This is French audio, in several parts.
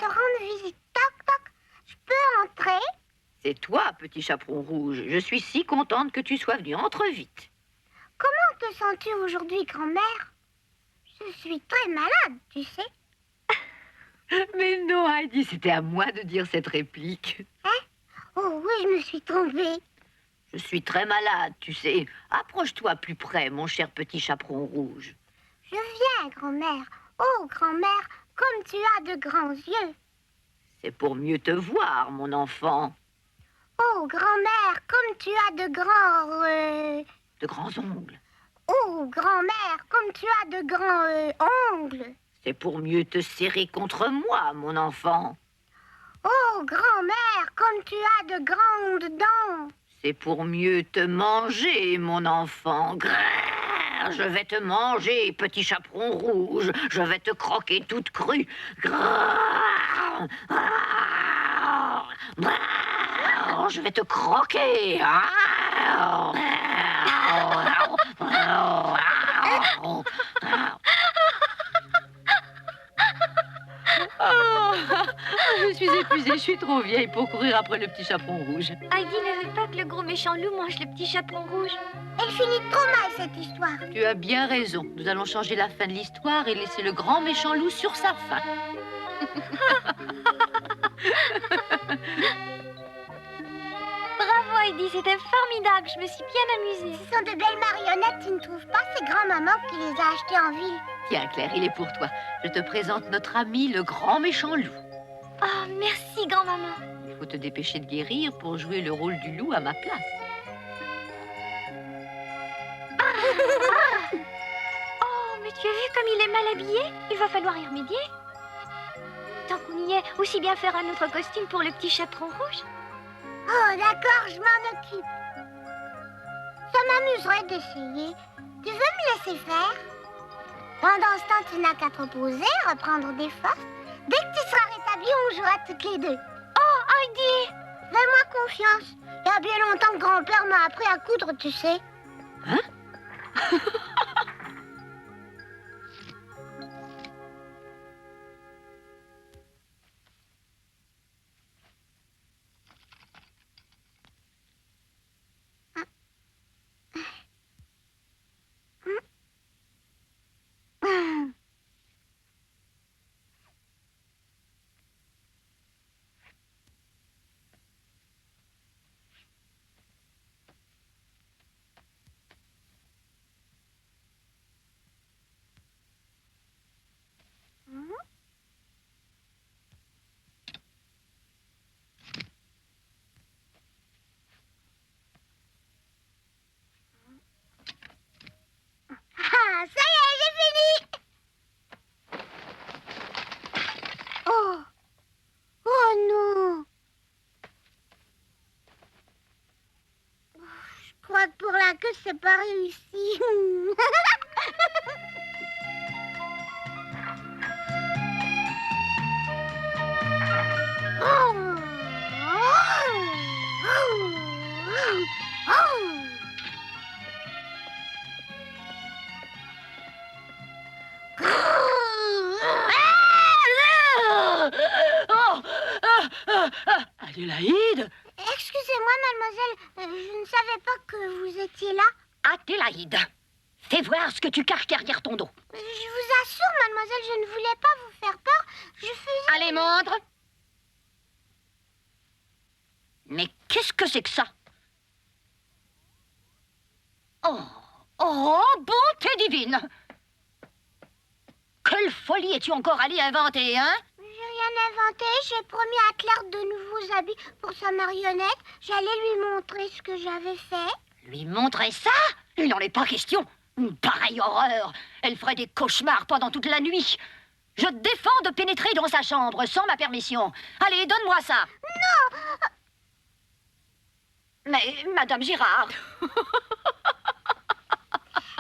te rendre visite. Toc, toc. Je peux entrer? C'est toi, petit chaperon rouge. Je suis si contente que tu sois venu. Entre vite. Comment te sens-tu aujourd'hui, grand-mère? Je suis très malade, tu sais. Mais non, Heidi, c'était à moi de dire cette réplique. Hein? Oh oui, je me suis trompée. Je suis très malade, tu sais. Approche-toi plus près, mon cher petit chaperon rouge. Je viens, grand-mère. Oh, grand-mère, comme tu as de grands yeux. C'est pour mieux te voir, mon enfant. Oh, grand-mère, comme tu as de grands... De grands ongles. Oh, grand-mère, comme tu as de grands ongles. C'est pour mieux te serrer contre moi, mon enfant. Oh, grand-mère, comme tu as de grandes dents. C'est pour mieux te manger, mon enfant. Grrr, je vais te manger, petit chaperon rouge. Je vais te croquer toute crue. Grrr, grrr, grrr, je vais te croquer. Oh, je suis épuisée, je suis trop vieille pour courir après le petit chaperon rouge. Heidi ne veut pas que le gros méchant loup mange le petit chaperon rouge. Elle finit trop mal, cette histoire. Tu as bien raison. Nous allons changer la fin de l'histoire et laisser le grand méchant loup sur sa fin. Bravo Heidi, c'était formidable. Je me suis bien amusée. Ce sont de belles marionnettes, tu ne trouves pas? C'est grand-maman qui les a achetées en ville. Tiens, Claire, il est pour toi. Je te présente notre ami, le grand méchant loup. Oh, merci grand-maman. Il faut te dépêcher de guérir pour jouer le rôle du loup à ma place. Oh, mais tu as vu comme il est mal habillé? Il va falloir y remédier. Tant qu'on y est, aussi bien faire un autre costume pour le petit chaperon rouge. Oh, d'accord, je m'en occupe. Ça m'amuserait d'essayer. Tu veux me laisser faire? Pendant ce temps, tu n'as qu'à te reposer, reprendre des forces. Dès que tu seras rétabli, on jouera toutes les deux. Oh, Heidi! Fais-moi confiance. Il y a bien longtemps que grand-père m'a appris à coudre, tu sais. Hein? Ah, ça y est, j'ai fini. Oh. Oh non. Je crois que pour la queue, c'est pas réussi. Oh. Adélaïde! Excusez-moi, mademoiselle, je ne savais pas que vous étiez là. Adélaïde! Fais voir ce que tu caches derrière ton dos. Je vous assure, mademoiselle, je ne voulais pas vous faire peur. Je faisais... Allez, montre! Mais qu'est-ce que c'est que ça? Oh! Oh, bonté divine! Quelle folie es-tu encore allé inventer, hein? J'ai rien inventé. J'ai promis à Claire de nouveaux habits pour sa marionnette. J'allais lui montrer ce que j'avais fait. Lui montrer ça? Il n'en est pas question. Une pareille horreur. Elle ferait des cauchemars pendant toute la nuit. Je te défends de pénétrer dans sa chambre sans ma permission. Allez, donne-moi ça. Non! Mais, Madame Girard...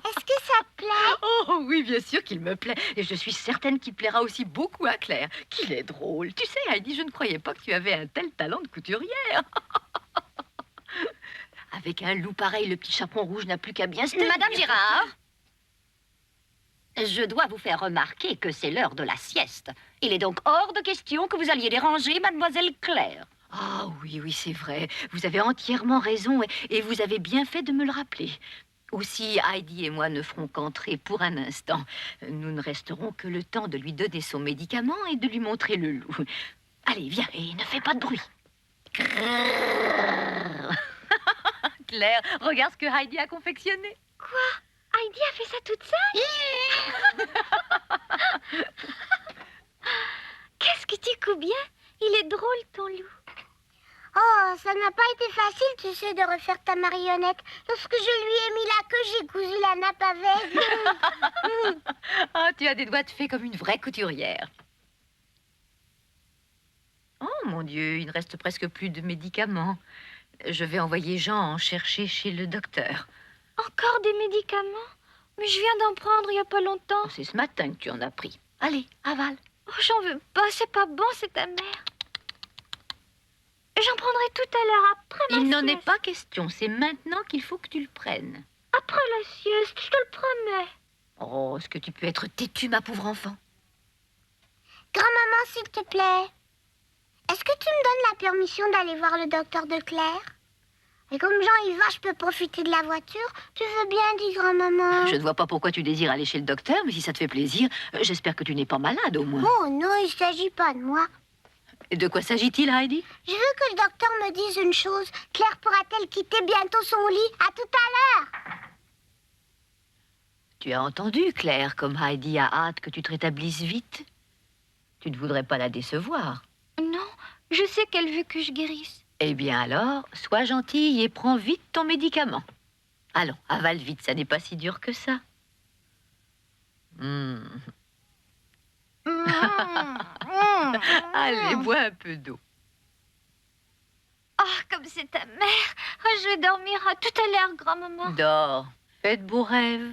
Est-ce que ça te plaît? Oh oui, bien sûr qu'il me plaît. Et je suis certaine qu'il plaira aussi beaucoup à Claire. Qu'il est drôle. Tu sais, Heidi, je ne croyais pas que tu avais un tel talent de couturière. Avec un loup pareil, le petit chaperon rouge n'a plus qu'à bien se tenir. Madame Girard, Je dois vous faire remarquer que c'est l'heure de la sieste. Il est donc hors de question que vous alliez déranger mademoiselle Claire. Ah oui, oui, c'est vrai. Vous avez entièrement raison et vous avez bien fait de me le rappeler. Aussi, Heidi et moi ne ferons qu'entrer pour un instant. Nous ne resterons que le temps de lui donner son médicament et de lui montrer le loup. Allez, viens, et ne fais pas de bruit. Claire, regarde ce que Heidi a confectionné. Quoi? Heidi a fait ça toute seule? Qu'est-ce que tu couds bien? Il est drôle, ton loup. Oh, ça n'a pas été facile, tu sais, de refaire ta marionnette. Lorsque je lui ai mis la queue, j'ai cousu la nappe avec. Ah, tu as des doigts de fée comme une vraie couturière. Oh, mon Dieu, il ne reste presque plus de médicaments. Je vais envoyer Jean en chercher chez le docteur. Encore des médicaments? Mais je viens d'en prendre il n'y a pas longtemps. Oh, c'est ce matin que tu en as pris. Allez, avale. Oh, j'en veux pas, c'est pas bon, c'est ta mère. J'en prendrai tout à l'heure après ma Il n'en est sieste. pas question, c'est maintenant qu'il faut que tu le prennes. Après la sieste, je te le promets. Oh, est-ce que tu peux être têtue, ma pauvre enfant? Grand-maman, s'il te plaît, est-ce que tu me donnes la permission d'aller voir le docteur de Claire? Et comme Jean y va, je peux profiter de la voiture. Tu veux bien, dit grand-maman? Je ne vois pas pourquoi tu désires aller chez le docteur, mais si ça te fait plaisir, j'espère que tu n'es pas malade au moins. Oh non, il ne s'agit pas de moi. Et de quoi s'agit-il, Heidi? Je veux que le docteur me dise une chose. Claire pourra-t-elle quitter bientôt son lit? À tout à l'heure. Tu as entendu, Claire, comme Heidi a hâte que tu te rétablisses vite. Tu ne voudrais pas la décevoir. Non, je sais qu'elle veut que je guérisse. Eh bien alors, sois gentille et prends vite ton médicament. Allons, avale vite, ça n'est pas si dur que ça. Allez, bois un peu d'eau. Oh, comme c'est ta mère. Oh, je vais dormir à tout à l'heure, grand-maman. Dors, fais de beaux rêves.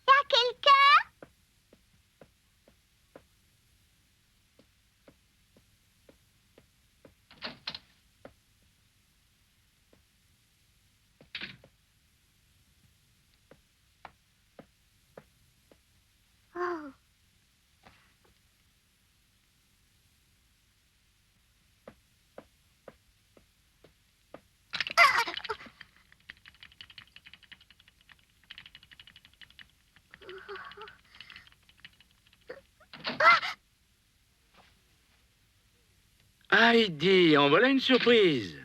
Y a quelqu'un? Oh. Heidi, en voilà une surprise.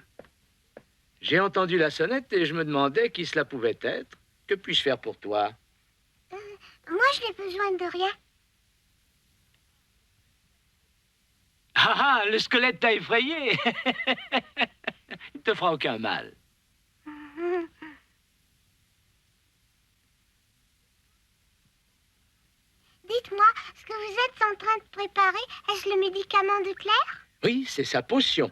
J'ai entendu la sonnette et je me demandais qui cela pouvait être. Que puis-je faire pour toi? Moi, je n'ai besoin de rien. Ah, le squelette t'a effrayé. Il te fera aucun mal. Dites-moi, ce que vous êtes en train de préparer, est-ce le médicament de Claire? Oui, c'est sa potion.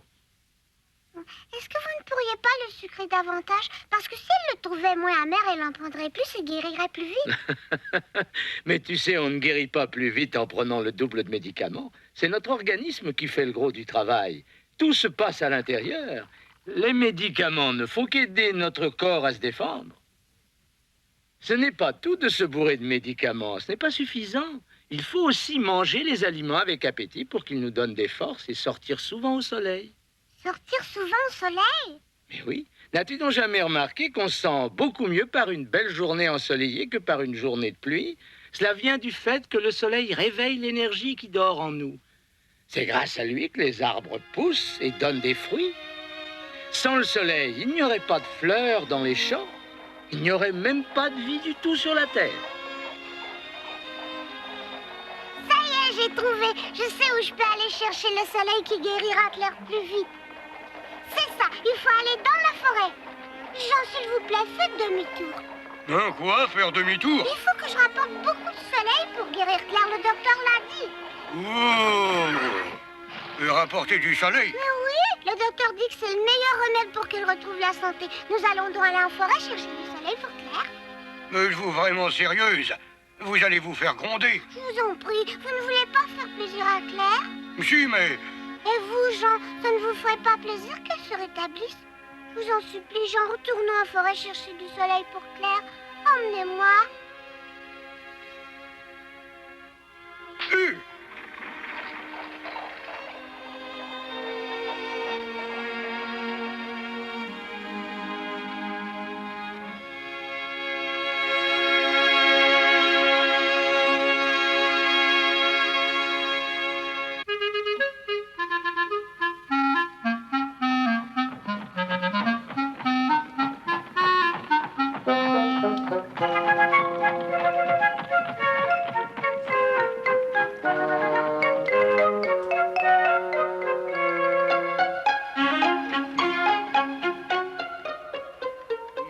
Est-ce que vous ne pourriez pas le sucrer davantage? Parce que si elle le trouvait moins amer, elle en prendrait plus et guérirait plus vite. Mais tu sais, on ne guérit pas plus vite en prenant le double de médicaments. C'est notre organisme qui fait le gros du travail. Tout se passe à l'intérieur. Les médicaments ne font qu'aider notre corps à se défendre. Ce n'est pas tout de se bourrer de médicaments, ce n'est pas suffisant. Il faut aussi manger les aliments avec appétit pour qu'ils nous donnent des forces et sortir souvent au soleil. Sortir souvent au soleil? Mais oui, n'as-tu donc jamais remarqué qu'on se sent beaucoup mieux par une belle journée ensoleillée que par une journée de pluie? Cela vient du fait que le soleil réveille l'énergie qui dort en nous. C'est grâce à lui que les arbres poussent et donnent des fruits. Sans le soleil, il n'y aurait pas de fleurs dans les champs. Il n'y aurait même pas de vie du tout sur la terre. Ça y est, j'ai trouvé. Je sais où je peux aller chercher le soleil qui guérira Claire plus vite. C'est ça, il faut aller dans la forêt. Jean, s'il vous plaît, faites demi-tour. Hein, quoi? Faire demi-tour? Il faut que je rapporte beaucoup de soleil pour guérir Claire, le docteur l'a dit. Oh! Et rapporter du soleil? Mais oui, le docteur dit que c'est le meilleur remède pour qu'elle retrouve la santé. Nous allons donc aller en forêt chercher du soleil pour Claire. Êtes-vous vraiment sérieuse? Vous allez vous faire gronder. Je vous en prie, vous ne voulez pas faire plaisir à Claire? Si, mais... Et vous, Jean, ça ne vous ferait pas plaisir qu'elle se rétablisse? Je vous en supplie, Jean, retournons en forêt chercher du soleil pour Claire. Emmenez-moi.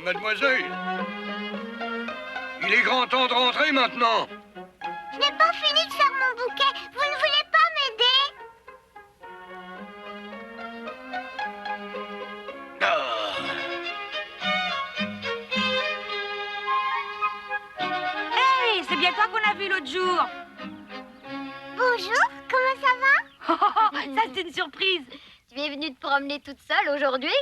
Mademoiselle, il est grand temps de rentrer maintenant. Je n'ai pas fini de faire mon bouquet. Vous ne voulez pas m'aider? Hey, c'est bien toi qu'on a vu l'autre jour. Bonjour, comment ça va? Ça, c'est une surprise. Tu es venue te promener toute seule aujourd'hui?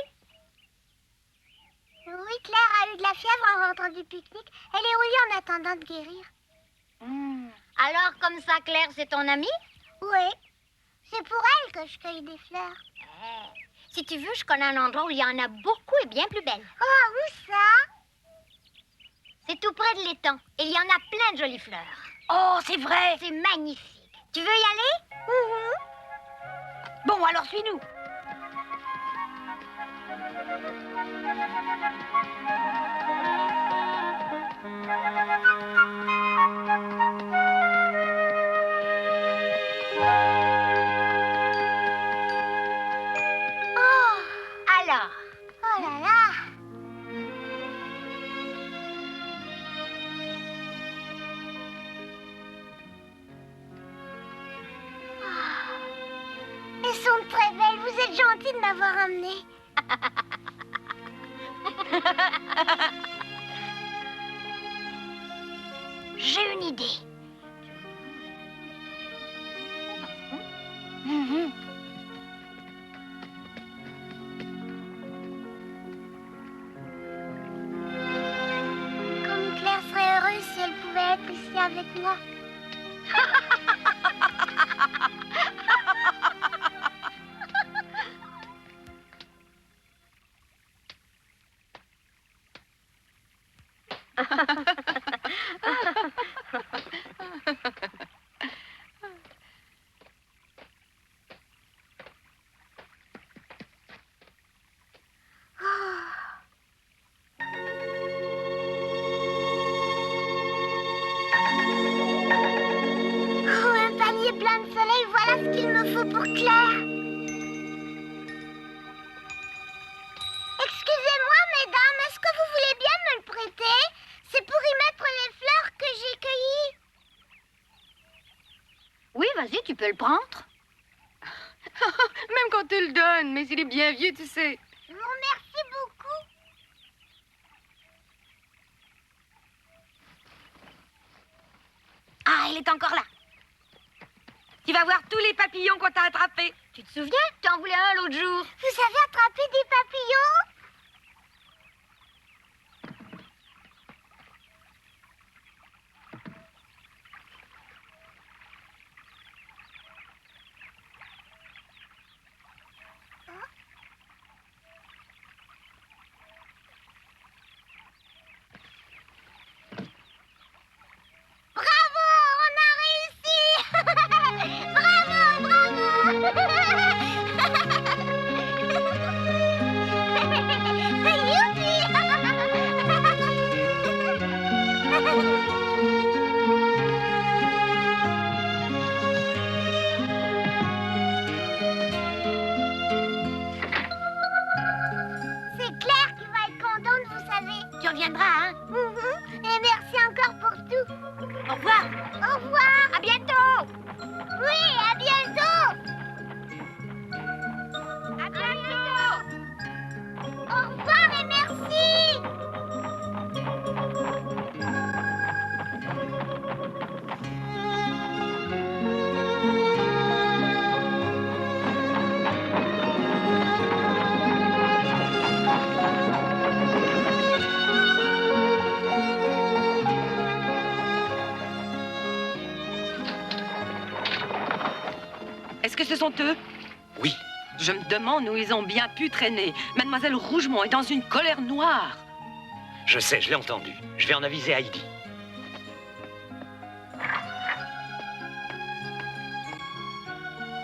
Oui, Claire a eu de la fièvre en rentrant du pique-nique. Elle est au lit en attendant de guérir. Alors, comme ça, Claire, c'est ton amie? Oui, c'est pour elle que je cueille des fleurs. Si tu veux, je connais un endroit où il y en a beaucoup et bien plus belles. Oh, où ça? C'est tout près de l'étang. Et il y en a plein de jolies fleurs. Oh, c'est vrai. C'est magnifique. Tu veux y aller? Bon, alors suis-nous. Alors, Oh là là! Elles sont très belles. Vous êtes gentille de m'avoir emmenée. j'ai une idée. Comme Claire serait heureuse si elle pouvait être ici avec moi. Oh, un panier plein de soleil, voilà ce qu'il me faut pour Claire. Excusez-moi, mesdames, est-ce que vous voulez bien me le prêter? C'est pour y mettre les fleurs que j'ai cueillies. Oui, vas-y, tu peux le prendre. Même quand tu le donnes, mais il est bien vieux, tu sais. Je vous remercie beaucoup. Ah, il est encore là. Tu vas voir tous les papillons qu'on t'a attrapés. Tu te souviens? Tu en voulais un l'autre jour. Vous savez attraper des papillons? Bravo, on a réussi! Bravo, bravo! que ce sont eux? Oui. Je me demande où ils ont bien pu traîner. Mademoiselle Rougemont est dans une colère noire. Je sais, je l'ai entendu. Je vais en aviser Heidi.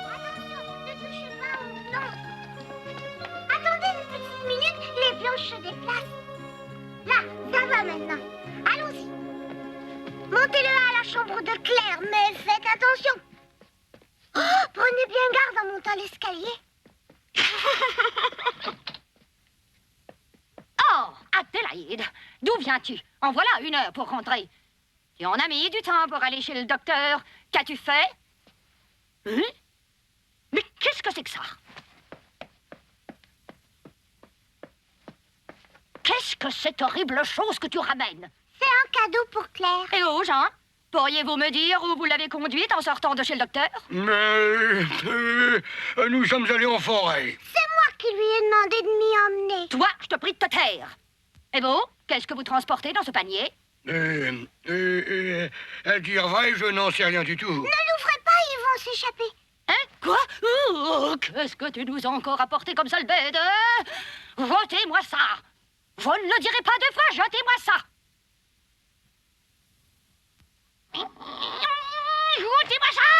Attention, ne touchez pas aux planches. Attendez une petite minute, les planches se déplacent. Là, ça va maintenant. Allons-y. Montez-le à la chambre de Claire, mais faites attention. Oh, prenez bien garde en montant l'escalier. Oh, Adélaïde, d'où viens-tu? En voilà 1 heure pour rentrer. Tu en as mis du temps pour aller chez le docteur. Qu'as-tu fait? Hein? Mais qu'est-ce que c'est que ça? Qu'est-ce que cette horrible chose que tu ramènes? C'est un cadeau pour Claire. Et oh, Jean, pourriez-vous me dire où vous l'avez conduite en sortant de chez le docteur? Mais nous sommes allés en forêt. C'est moi qui lui ai demandé de m'y emmener. Toi, je te prie de te taire. Et vous, qu'est-ce que vous transportez dans ce panier? À dire vrai, je n'en sais rien du tout. Ne l'ouvrez pas, ils vont s'échapper. Hein? Quoi? Oh, qu'est-ce que tu nous as encore apporté comme sale bête, hein? Jetez-moi ça! Je ne le dirai pas 2 fois, jetez-moi ça! Jetez-moi ça!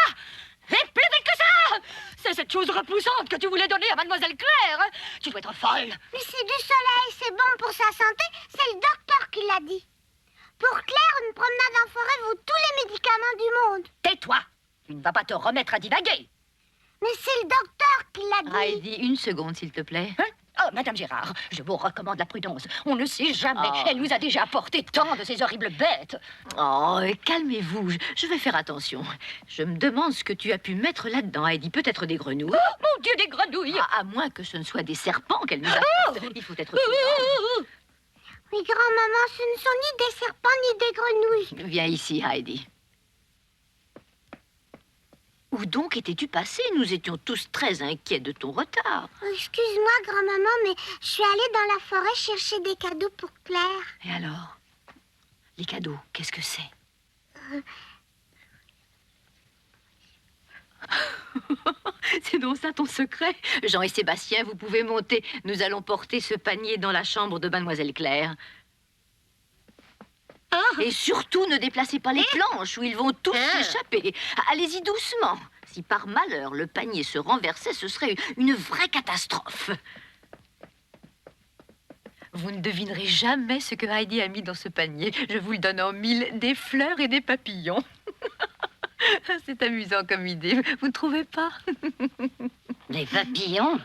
Et plus vite que ça! C'est cette chose repoussante que tu voulais donner à Mademoiselle Claire! Hein? Tu dois être folle! Mais c'est du soleil, c'est bon pour sa santé. C'est le docteur qui l'a dit. Pour Claire, une promenade en forêt vaut tous les médicaments du monde. Tais-toi! Tu ne vas pas te remettre à divaguer! Mais c'est le docteur qui l'a dit. Heidi, 1 seconde, s'il te plaît. Hein? Oh, Madame Gérard, je vous recommande la prudence. On ne sait jamais. Oh. Elle nous a déjà apporté tant de ces horribles bêtes. Oh, calmez-vous, je vais faire attention. Je me demande ce que tu as pu mettre là-dedans, Heidi. Peut-être des grenouilles. Oh, mon Dieu, des grenouilles! À moins que ce ne soit des serpents qu'elle nous apporte. Il faut être prudent. Oui, grand-maman, ce ne sont ni des serpents ni des grenouilles. Viens ici, Heidi. Où donc étais-tu passé? Nous étions tous très inquiets de ton retard. Oh, excuse-moi, grand-maman, mais je suis allée dans la forêt chercher des cadeaux pour Claire. Et alors? Les cadeaux, qu'est-ce que c'est? C'est donc ça ton secret? Jean et Sébastien, vous pouvez monter. Nous allons porter ce panier dans la chambre de Mademoiselle Claire. Et surtout, ne déplacez pas les planches où ils vont tous s'échapper. Allez-y doucement. Si par malheur le panier se renversait, ce serait une vraie catastrophe. Vous ne devinerez jamais ce que Heidi a mis dans ce panier. Je vous le donne en 1000, des fleurs et des papillons. C'est amusant comme idée, vous ne trouvez pas? Des papillons?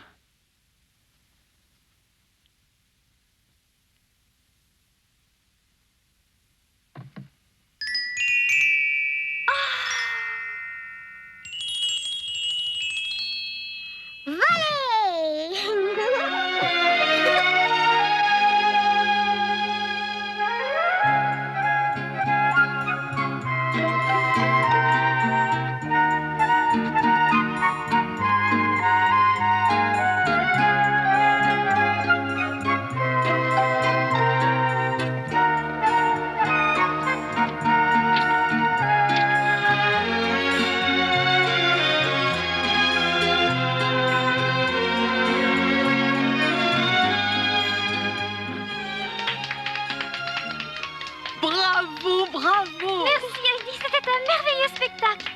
Bravo, bravo! Merci Heidi, c'était un merveilleux spectacle.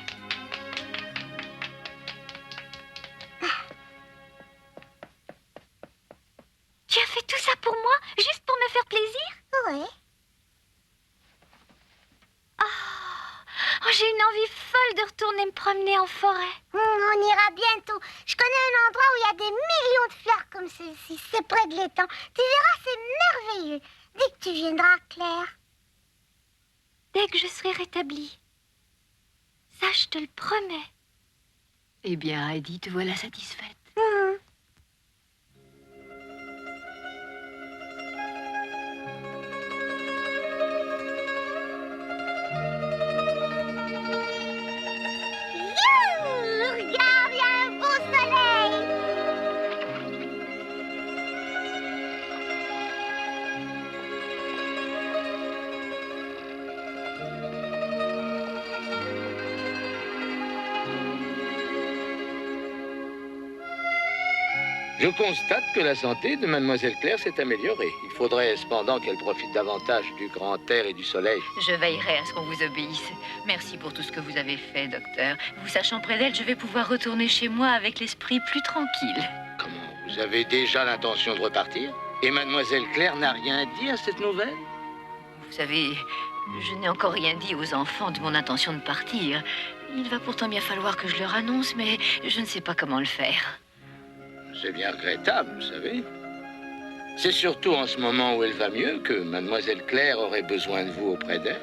Tu as fait tout ça pour moi, juste pour me faire plaisir? Oui. Oh, j'ai une envie folle de retourner me promener en forêt. On ira bientôt. Je connais un endroit où il y a des millions de fleurs comme celle-ci. C'est près de l'étang. Tu verras, c'est merveilleux. Dès que tu viendras, Claire. Dès que je serai rétablie. Ça, je te le promets. Eh bien, Heidi, te voilà satisfaite. Mhm. Youhou! Regarde, il y a un beau soleil. Je constate que la santé de Mademoiselle Claire s'est améliorée. Il faudrait cependant qu'elle profite davantage du grand air et du soleil. Je veillerai à ce qu'on vous obéisse. Merci pour tout ce que vous avez fait, docteur. Vous sachant près d'elle, je vais pouvoir retourner chez moi avec l'esprit plus tranquille. Comment? Vous avez déjà l'intention de repartir? Et Mademoiselle Claire n'a rien dit à cette nouvelle? Vous savez, je n'ai encore rien dit aux enfants de mon intention de partir. Il va pourtant bien falloir que je leur annonce, mais je ne sais pas comment le faire. C'est bien regrettable, vous savez. C'est surtout en ce moment où elle va mieux que Mademoiselle Claire aurait besoin de vous auprès d'elle.